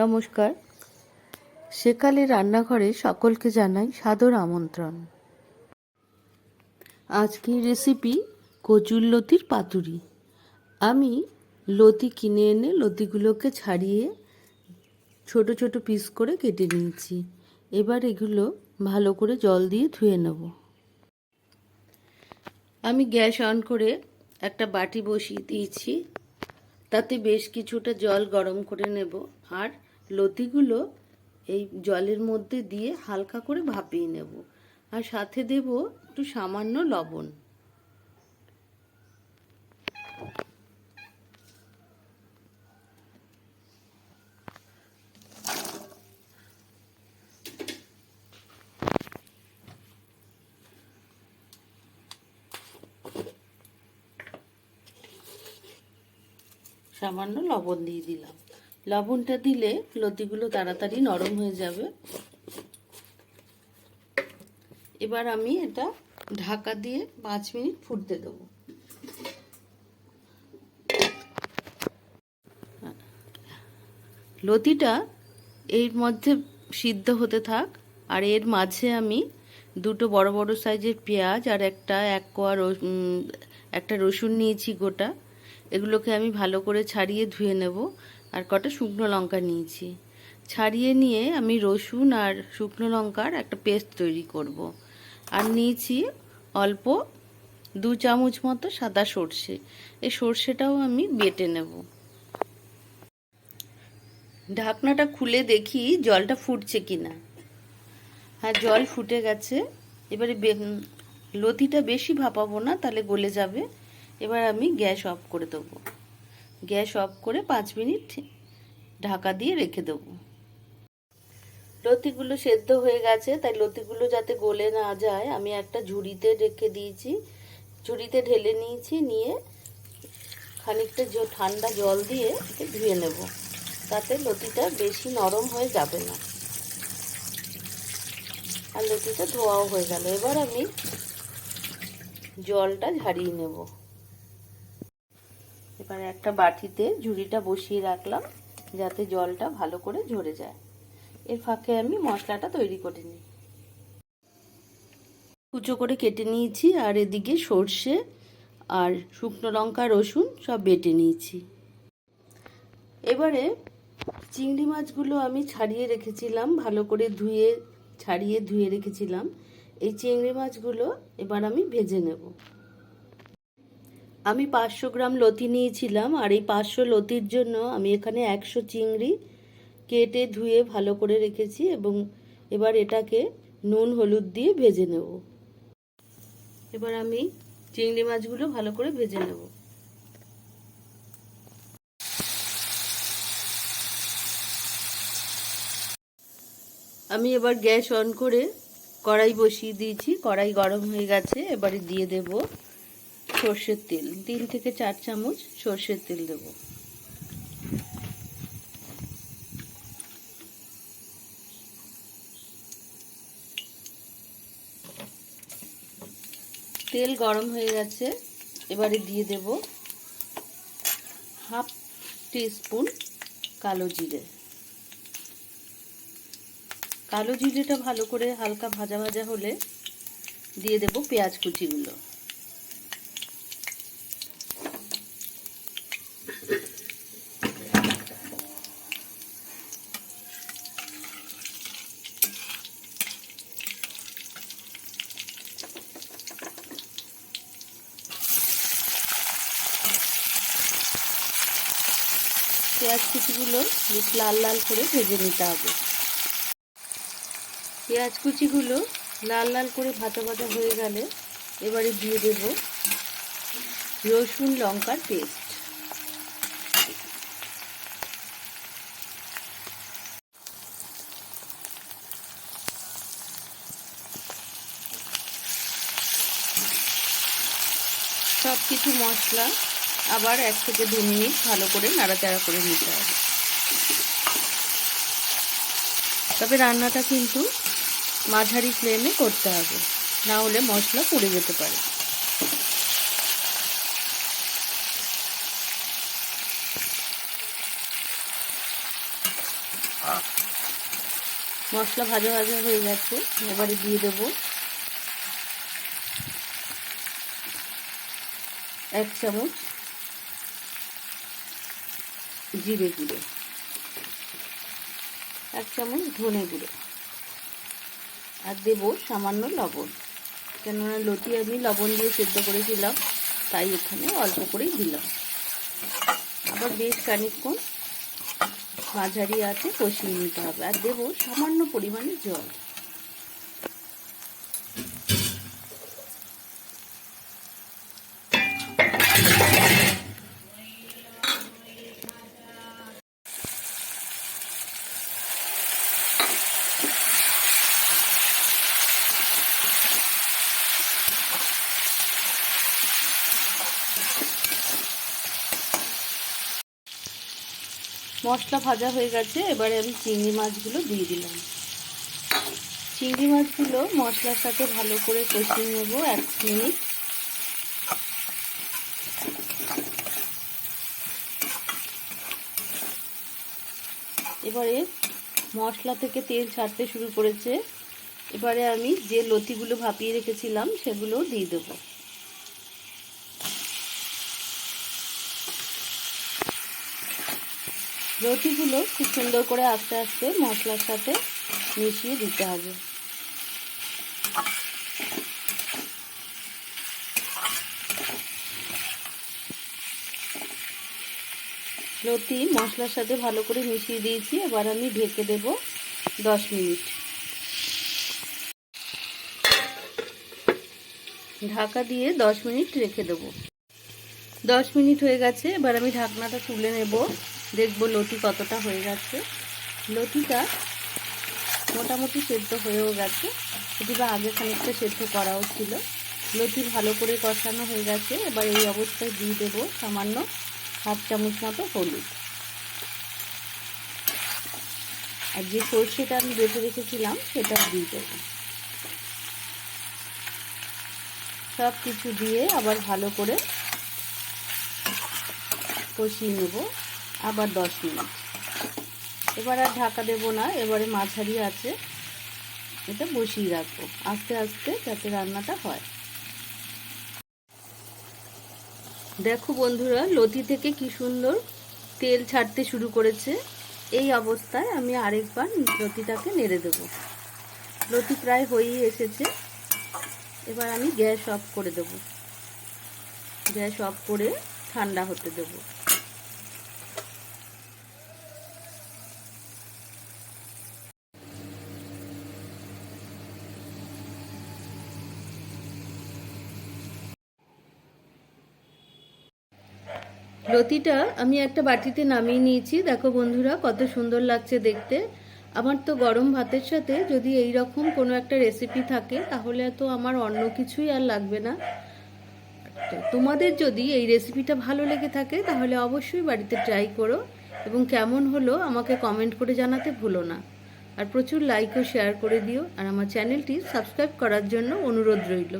নমস্কার। সেকালে রান্নাঘরে সকলকে জানাই সাদর আমন্ত্রণ। আজকের রেসিপি কচুরলতির পাতুরি। আমি লতি কিনে এনে লতিগুলোকে ছাড়িয়ে ছোট ছোট পিস করে কেটে নিয়েছি। এবার এগুলো ভালো করে জল দিয়ে ধুয়ে নেব। আমি গ্যাস অন করে একটা বাটি বসিয়ে দিয়েছি। তাতে বেশ কিছুটা জল গরম করে নেব আর লতিগুলো এই জলের মধ্যে দিয়ে হালকা করে ভাপিয়ে নেব আর সাথে দেব একটু সামান্য লবণ। সামান্য লবণ দিয়ে দিলাম। লবণটা দিলে লতিগুলো তাড়াতাড়ি নরম হয়ে যাবে। এবার আমি এটা ঢাকা দিয়ে 5 মিনিট ফুটতে দেব। লতিটা এর মধ্যে সিদ্ধ হতে থাক আর এর মাঝে আমি দুটো বড় বড় সাইজের পেঁয়াজ আর একটা রসুন নিয়েছি গোটা। এগুলোকে আমি ভালো করে ছাড়িয়ে ধুয়ে নেব। আর কটা শুকনো লঙ্কা নিয়েছি। ছাড়িয়ে নিয়ে আমি রসুন আর শুকনো লঙ্কার একটা পেস্ট তৈরি করব। আর নিয়েছি অল্প 2 চামচ মতো সাদা সর্ষে। এই সর্ষেটাও আমি বেটে নেব। ঢাকনাটা খুলে দেখি জলটা ফুটছে কিনা। হ্যাঁ, জল ফুটে গেছে। এবারে লতিটা বেশি ভাপাবো না, তাহলে গলে যাবে। এবার আমি গ্যাস অফ করে দেবো। গ্যাস অফ করে 5 মিনিট ঢাকা দিয়ে রেখে দেবো। লতিগুলো সেদ্ধ হয়ে গেছে, তাই লতিগুলো যাতে গলে না যায় আমি একটা ঝুড়িতে রেখে দিয়েছি। ঝুড়িতে ঢেলে নিয়েছি, নিয়ে খানিকটা ঠান্ডা জল দিয়ে ধুয়ে নেব। তাতে লতিটা বেশি নরম হয়ে যাবে না। আর লতিটা ধোয়াও হয়ে গেল। এবার আমি জলটা ঝারিয়ে নেব। এবার একটা বাটিতে ঝুড়িটা বসিয়ে রাখলাম যাতে জলটা ভালো করে ঝরে যায়। এর ফাঁকে আমি মশলাটা তৈরি করে নিই। কুচো করে কেটে নিয়েছি আর এদিকে সর্ষে আর শুকনো লঙ্কা রসুন সব বেটে নিয়েছি। এবারে চিংড়ি মাছগুলো আমি ছাড়িয়ে রেখেছিলাম, ভালো করে ধুয়ে রেখেছিলাম। এই চিংড়ি মাছগুলো এবার আমি ভেজে নেব। আমি 500 গ্রাম লতি নিয়েছিলাম আর এই 500 লতির জন্য আমি এখানে 100 চিংড়ি কেটে ধুয়ে ভালো করে রেখেছি এবং এবার এটাকে নুন হলুদ দিয়ে ভেজে নেব। এবার আমি চিংড়ি মাছগুলো ভালো করে ভেজে নেব। আমি এবার গ্যাস অন করে কড়াই বসিয়ে দিয়েছি। কড়াই গরম হয়ে গেছে। এবারে দিয়ে দেব সর্ষের তেল। 3 থেকে 4 চামচ সর্ষের তেল দেব। তেল গরম হয়ে গেছে। এবারে দিয়ে দেব হাফ টিস্পুন কালো জিরে। কালো জিরেটা ভালো করে হালকা ভাজা ভাজা হলে দিয়ে দেব পেঁয়াজ কুচিগুলো। পেঁয়াজ কুচিগুলো বেশ লাল লাল করে ভেজে নিতে হবে। পেঁয়াজ কুচিগুলো লাল লাল করে ভাজা ভাজা হয়ে গেলে এবারে দিয়ে দেব রসুন লঙ্কার পেস্ট। সব কিছু মশলা আবার 1 থেকে 2 মিনিট ভালো করে নাড়াচাড়া করে নিতে হবে। তবে রান্নাটা কিন্তু মাঝারি ফ্লেমে করতে হবে, না হলে মশলা পুড়ে যেতে পারে। মশলা ভাজা ভাজা হয়ে গেছে, এবারে দিয়ে দেব 1 চামচ জিরে গুঁড়ো, 1 চামচ ধনে গুঁড়ো, আর দেব সামান্য লবণ, কেননা লতি আমি লবণ দিয়ে সেদ্ধ করেছিলাম, তাই এখানে অল্প করেই দিলাম। আবার বেশ খানিকক্ষণ মাঝারি আঁচে কষিয়ে নিতে হবে, আর দেব সামান্য পরিমাণে জল। মশলা ভাজা হয়ে গেছে, এবারে আমি চিংড়ি মাছগুলো দিয়ে দিলাম। চিংড়ি মাছগুলো মশলার সাথে ভালো করে কষিয়ে নেব 1 মিনিট। এবারে মশলা থেকে তেল ছাড়তে শুরু করেছে, এবারে আমি যে লতিগুলো ভাপিয়ে রেখেছিলাম সেগুলো দিয়ে দেবো। লতিগুলো খুব সুন্দর করে আস্তে আস্তে মশলার সাথে মিশিয়ে দিতে হবে। লতি মশলার সাথে ভালো করে মিশিয়ে দিয়েছি, এবার আমি ঢেকে দেব 10 মিনিট। ঢাকা দিয়ে 10 মিনিট রেখে দেব। 10 মিনিট হয়ে গেছে, এবার আমি ঢাকনাটা তুলে নেব, দেখব লতি কতটা হয়ে গেছে। লতিটা মোটামুটি সেদ্ধ হয়েও গেছে, এটিবা আগে খানিকটা সেদ্ধ করাও ছিল। লতি ভালো করে কষানো হয়ে গেছে, এবার এই অবস্থায় দিয়ে দেব সামান্য 1/2 চামচ মতো হলুদ, আর যে সর্ষেটা আমি বেটে রেখেছিলাম সেটা দিয়ে দেব। সব কিছু দিয়ে আবার ভালো করে কষিয়ে নেব আবার 10 মিনিট। এবার আর ঢাকা দেব না, এবারে মাঝারি আছে এটা বসিয়ে রাখবো আস্তে আস্তে যাতে রান্নাটা হয়। দেখো বন্ধুরা, লতি থেকে কি সুন্দর তেল ছাড়তে শুরু করেছে। এই অবস্থায় আমি আরেকবার লতিটাকে নেড়ে দেব। লতি প্রায় হয়েই এসেছে, এবার আমি গ্যাস অফ করে দেব। গ্যাস অফ করে ঠান্ডা হতে দেব। লতিটা আমি একটা বাটিতে নামিয়ে নিয়েছি। দেখো বন্ধুরা কত সুন্দর লাগছে দেখতে। আমার তো গরম ভাতের সাথে যদি এই রকম কোনো একটা রেসিপি থাকে তাহলে তো আমার অন্য কিছুই আর লাগবে না। তোমাদের যদি এই রেসিপিটা ভালো লেগে থাকে তাহলে অবশ্যই বাড়িতে ট্রাই করো, এবং কেমন হলো আমাকে কমেন্ট করে জানাতে ভুলো না। আর প্রচুর লাইক ও শেয়ার করে দিও, আর আমার চ্যানেলটি সাবস্ক্রাইব করার জন্য অনুরোধ রইল।